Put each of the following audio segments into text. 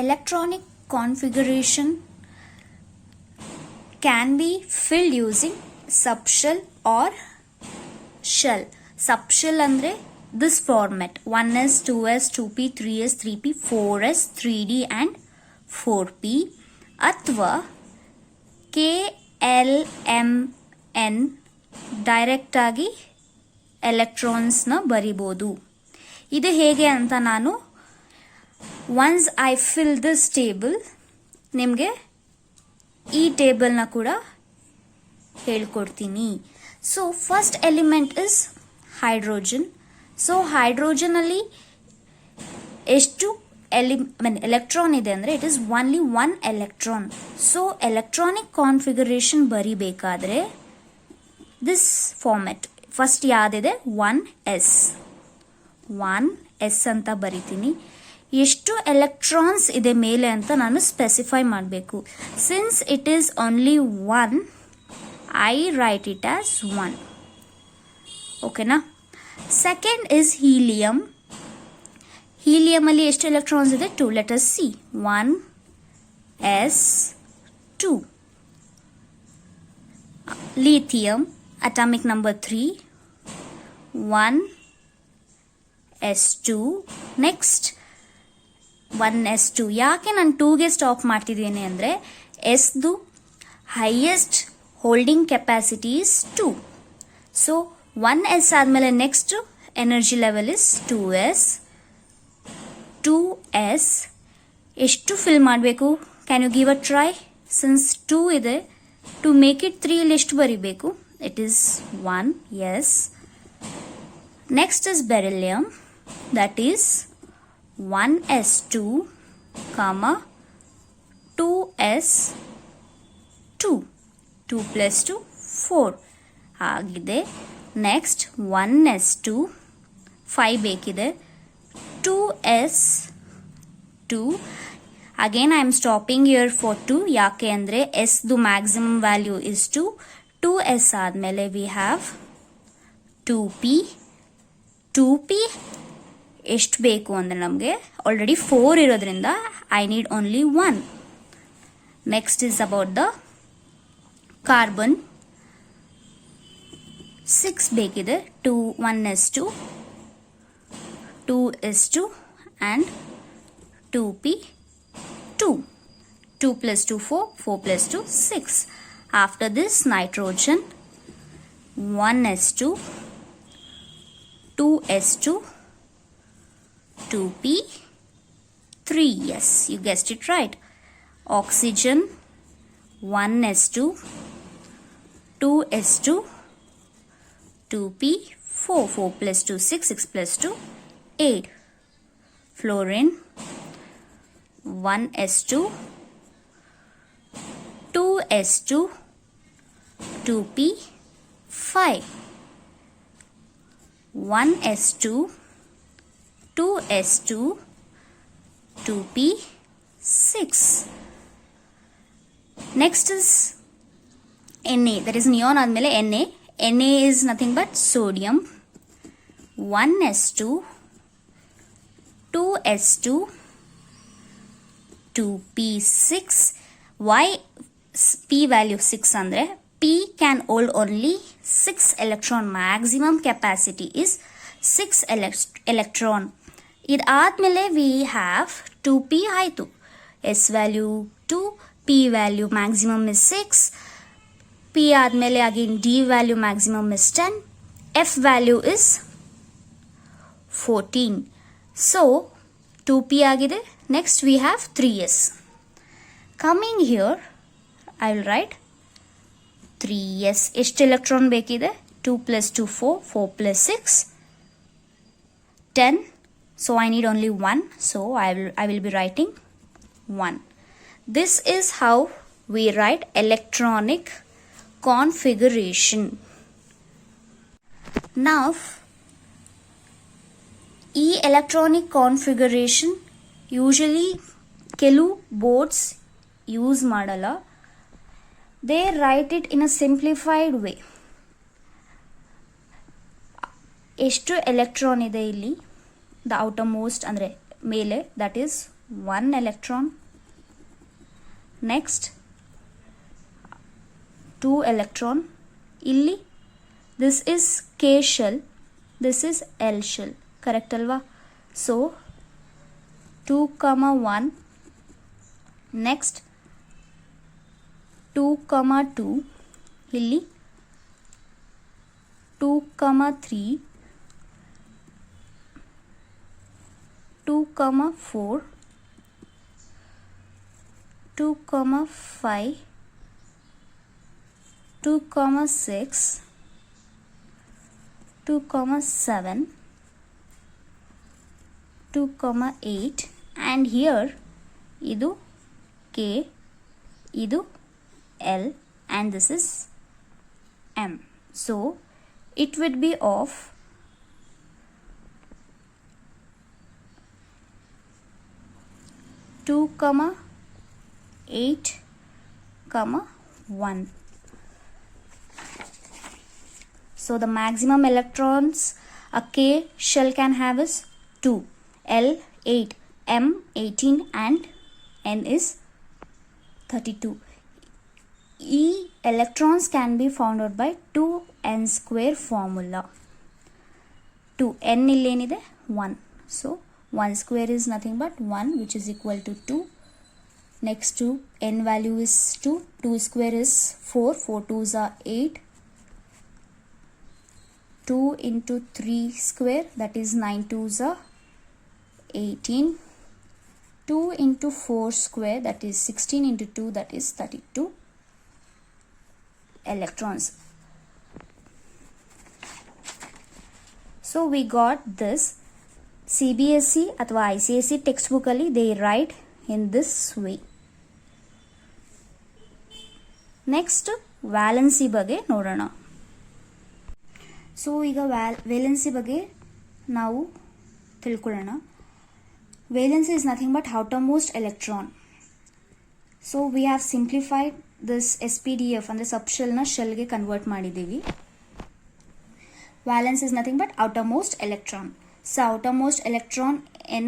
electronic configuration can be filled using subshell or shell. Subshell andre this format 1s, 2s, 2p, 3s, 3p, 4s, 3d and 4p ಅಥವಾ KLMN direct ಆಗಿ ಎಲೆಕ್ಟ್ರಾನ್ಸ್ನ ಬರಿಬೋದು. ಇದು ಹೇಗೆ ಅಂತ ನಾನು once I fill this table ನಿಮಗೆ ಈ ಟೇಬಲ್ನ ಕೂಡ ಹೇಳ್ಕೊಡ್ತೀನಿ. So first element is hydrogen. So hydrogen ಅಲ್ಲಿ ಎಷ್ಟು ಎಲೆಕ್ಟ್ರಾನ್ ಇದೆ ಅಂದರೆ it is only one electron. So electronic configuration ಬರಿಬೇಕಾದ್ರೆ ದಿಸ್ ಫಾರ್ಮೆಟ್ ಫಸ್ಟ್ ಯಾವ್ದಿದೆ 1s ಅಂತ ಬರಿತೀನಿ. ಎಷ್ಟು ಎಲೆಕ್ಟ್ರಾನ್ಸ್ ಇದೆ ಮೇಲೆ ಅಂತ ನಾನು ಸ್ಪೆಸಿಫೈ ಮಾಡಬೇಕು. Since it is only 1 I right it as 1. ಓಕೆನಾ. Second is helium. ಹೀಲಿಯಂ ಅಲ್ಲಿ ಎಷ್ಟು ಎಲೆಕ್ಟ್ರಾನ್ಸ್ ಇದೆ 2. Let us see 1s2. Lithium atomic number 3 1s2. next 1s2. ಯಾಕೆ ನಾನು 2ಗೆ ಸ್ಟಾಪ್ ಮಾಡ್ತಿದ್ದೀನಿ ಅಂದರೆ ಎಸ್ದು highest holding capacity is 2. So 1s ಆದಮೇಲೆ next energy level is 2s. ಎಷ್ಟು ಫಿಲ್ ಮಾಡಬೇಕು? Can you give a try? Since 2 ಇದೆ, ಟು ಮೇಕ್ ಇಟ್ 3 ಇಲ್ಲಿ ಎಷ್ಟು ಬರಿಬೇಕು? It is 1, yes. Next is beryllium, that is 1s2, 2s2. 2 plus 2 4 ಆಗಿದೆ. Next 1s2 5 ಬೇಕಿದೆ. 2s2 again I am stopping here for 2. ಯಾಕೆ ಅಂದರೆ ಎಸ್ದು ಮ್ಯಾಕ್ಸಿಮಮ್ ವ್ಯಾಲ್ಯೂ ಇಸ್ 2. 2s ಆದಮೇಲೆ we have 2p ಎಷ್ಟು ಬೇಕು ಅಂದರೆ ನಮಗೆ ಆಲ್ರೆಡಿ 4 ಇರೋದ್ರಿಂದ I need only 1. Next is about the carbon. 6 ಬೇಕಿದೆ. 1s2, 2s2 and 2p2. 2 plus 2 4, 4 plus 2 6. After this nitrogen 1s2, 2s2, 2p 3. yes, you guessed it right. Oxygen 1s2, 2s2, 2p 4. 4 plus 2 6, 6 plus 2 8. Fluorine 1s2, 2s2, 2p 5. 1s2, 2s2, 2p 6. Next is Na. That is neon ಆದಮೇಲೆ Na. Na is nothing but sodium. 1s2, 2s2, 2p6. Why p value 6 ಅಂದರೆ p can hold only 6 electron. maximum capacity is 6 electron. ಇದಾದ್ಮೇಲೆ we have 2p ಆಯಿತು. s value 2, p value maximum is 6. p ಆದ್ಮೇಲೆ again d value maximum is 10, f value is 14. so 2p ಆಗಿದೆ. next we have 3s. coming here I will write 3s. ಎಷ್ಟು electron ಬೇಕಿದೆ? 2 plus 2 4, 4 plus 6 10. so I need only 1, so I will be writing 1. this is how we write electronic configuration. now ಈ electronic configuration usually ಕೆಲವು boards use ಮಾಡಲ್ಲ. they write it in a simplified way. ಎಷ್ಟು electron ಇದೆ ಇಲ್ಲಿ the outer most ಅಂದರೆ ಮೇಲೆ, that is 1 electron. Next 2 electron. Illi this is K shell, this is L shell, correct alva? So 2 comma 1. Next 2 comma 2. Illi 2 comma 3. 2 comma 4. 2 comma 5. 2 comma 6. 2 comma 7. 2 comma 8. And here idu K, idu L, and this is M. So it would be of 2 comma 8 comma 1. So the maximum electrons a K shell can have is 2, L 8, M 18, and N is 32. E electrons can be found out by 2n square formula. 2 n illenide 1. So 1 square is nothing but 1, which is equal to 2. Next to n value is 2. 2 square is 4. 4 2s are 8. 2 into 3 square, that is 9 2s are 18. 2 into 4 square, that is 16, into 2, that is 32 electrons. So we got this. CBSE ಅಥವಾ ICSE textbook ಅಲ್ಲಿ they write in this way. Next valency ಬಗ್ಗೆ ನೋಡೋಣ. So ಈಗ valency ಬಗ್ಗೆ ನಾವು ತಿಳ್ಕೊಳ್ಳೋಣ. Valency is nothing but outermost electron. So we have simplified this SPDF ಅಂದ್ರೆ ಸಬ್ ಶೆಲ್ನ ಶೆಲ್ಗೆ convert ಮಾಡಿದ್ದೀವಿ. Valence is nothing but outermost electron. So outermost electron in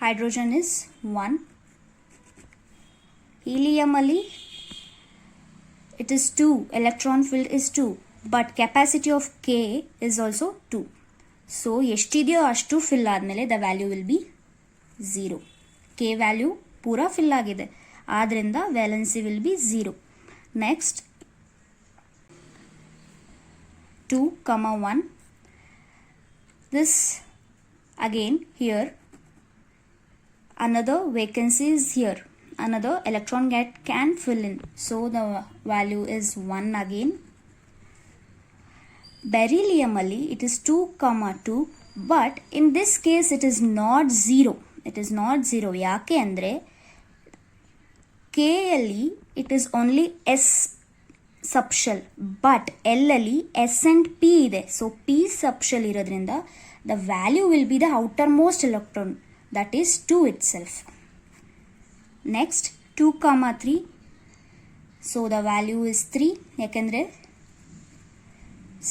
hydrogen is 1. Helium ali it is 2. Electron filled is 2. But capacity of K is also 2. So ಎಷ್ಟಿದೆಯೋ ಅಷ್ಟು fill ಆದಮೇಲೆ the value will be 0. K value ಪೂರಾ fill ಆಗಿದೆ. ಆದ್ರಿಂದ valency will be 0. Next 2 comma 1. This again here another vacancy is here, another electron can fill in, so the value is 1 again. Beryllium ali it is 2 comma 2, but in this case it is not 0. It is not 0. ಯಾಕೆ ಅಂದ್ರೆ K ಅಲ್ಲಿ it is only S subshell, but L ಅಲ್ಲಿ S and P ಇದೆ. So P subshell ಇರೋದ್ರಿಂದ the value will be the outermost electron, that is 2 itself. Next 2 comma 3. So the value is 3 ಯಾಕೆಂದ್ರೆ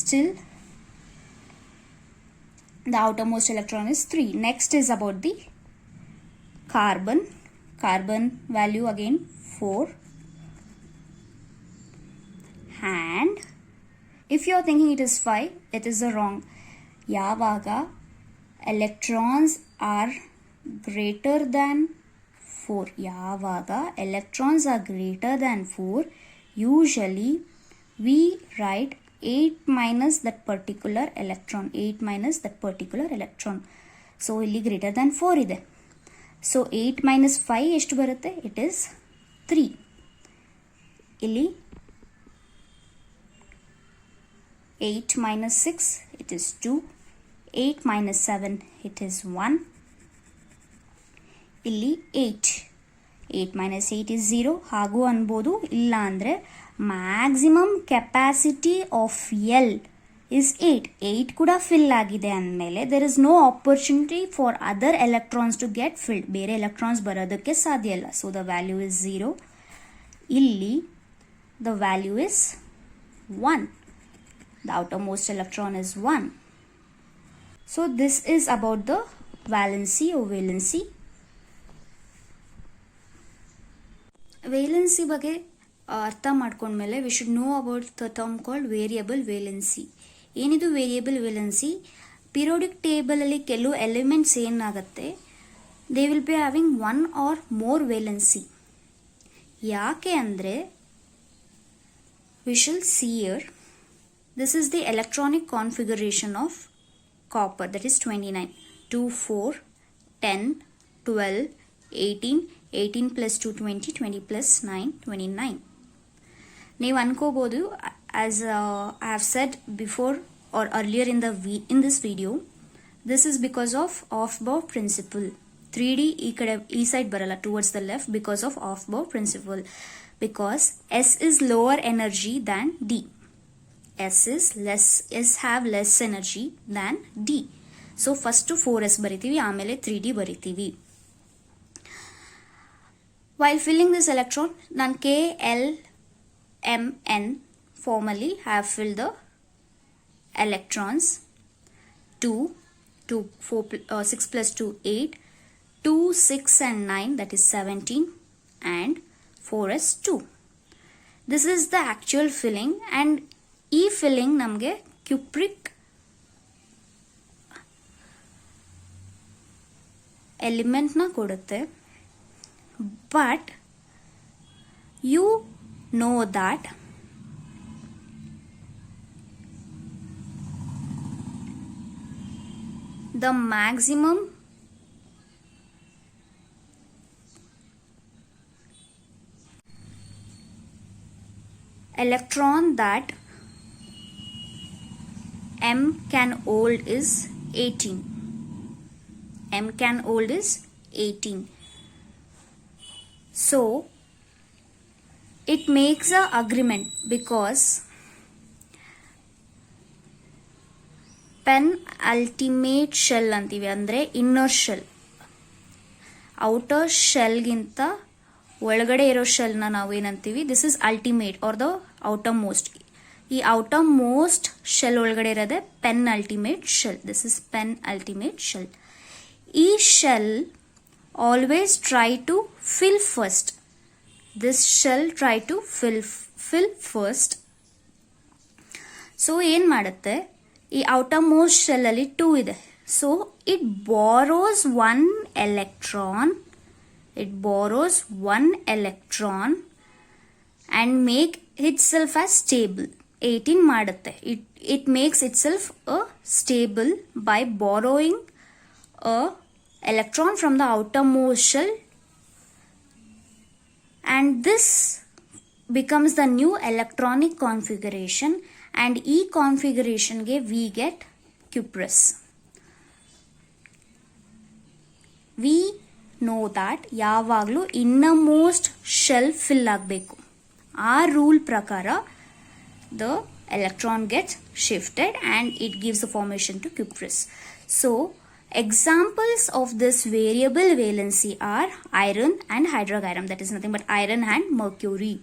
still the outermost electron is 3. Next is about the carbon. Carbon value again 4. And if you are thinking it is 5, it is wrong. ಯಾವಾಗ electrons are greater than 4, ಯಾವಾಗ electrons are greater than 4, usually we write 8 minus that particular electron. 8 minus that particular electron. So ಇಲ್ಲಿ greater than 4 ಇದೆ. So 8 minus 5 ಎಷ್ಟು ಬರುತ್ತೆ? It is 3. ಇಲ್ಲಿ 8 minus 6 it is 2. 8 minus 7 it is 1. ಇಲ್ಲಿ 8. 8 minus 8 is 0. ಹಾಗೂ ಅನ್ಬೋದು. ಇಲ್ಲ ಅಂದರೆ maximum capacity of L is 8. 8 ಕೂಡ ಫಿಲ್ ಆಗಿದೆ ಅಂದಮೇಲೆ there is no opportunity for other electrons to get filled. ಬೇರೆ electrons ಬರೋದಕ್ಕೆ ಸಾಧ್ಯ ಇಲ್ಲ. So the value is 0. ಇಲ್ಲಿ the value is 1. The outermost electron is 1. So this is about the valency or valency. Valency ಬಗ್ಗೆ ಅರ್ಥ ಮಾಡ್ಕೊಂಡ್ಮೇಲೆ we should know about the term called variable valency. ಏನಿದು variable valency? Periodic ಟೇಬಲಲ್ಲಿ ಕೆಲವು elements ಏನಾಗುತ್ತೆ, they will be having one or more valency. ಯಾಕೆ ಅಂದರೆ we shall see here, this is the electronic configuration of copper, that is 29, 2, 4, 10, 12, 18, 18 plus 2, 20, 20 plus 9, 29. ನೀವು ಅನ್ಕೋಬೋದು, as I have said before or earlier in this video, this is because of Aufbau principle. 3D ಈ side ಬರಲ್ಲ, towards the left, because of Aufbau principle, because S is lower energy than D. S have less energy than D. So first 4S ಬರಿತೀವಿ, ಆಮೇಲೆ 3D ಬರಿತೀವಿ. While filling this electron, ನಾನು K, L, M, N formally have filled the electrons. 2, 6 plus 2, 8, 2, 6 and 9, that is 17, and 4S 2. This is the actual filling, and ಈ filling ನಮಗೆ cupric ಎಲಿಮೆಂಟ್ನ ಕೊಡುತ್ತೆ. But you know that the maximum electron that M can hold is 18. M can hold is 18. So it makes a agreement, because penultimate shell ಅಂತೀವಿ, ಅಂದರೆ inner shell. Outer ಶೆಲ್ಗಿಂತ ಒಳಗಡೆ ಇರೋ ಶೆಲ್ನ ನಾವು ಏನಂತೀವಿ, this is ultimate or the outermost. ಈ outermost shell ಒಳಗಡೆ ಇರೋದೆ penultimate shell. This is penultimate shell. ಈ shell always try to fill first. This shell try to fill first. So ಏನು ಮಾಡುತ್ತೆ, ಈ outermost shell ಅಲ್ಲಿ 2 ಇದೆ. So it borrows one electron. It borrows one electron and make itself as stable. 18 ಮಾಡುತ್ತೆ. It makes itself a stable by borrowing a electron from the outermost shell, and this becomes the new electronic configuration, and ಈ configuration ಗೆ we get cuprous. We know that ಯಾವಾಗಲೂ ಇನ್ನರ್ಮೋಸ್ಟ್ shell fill ಆಗಬೇಕು. ಆ rule ಪ್ರಕಾರ the electron gets shifted and it gives the formation to cuprous. So examples of this variable valency are iron and hydrogyrum, that is nothing but iron and mercury.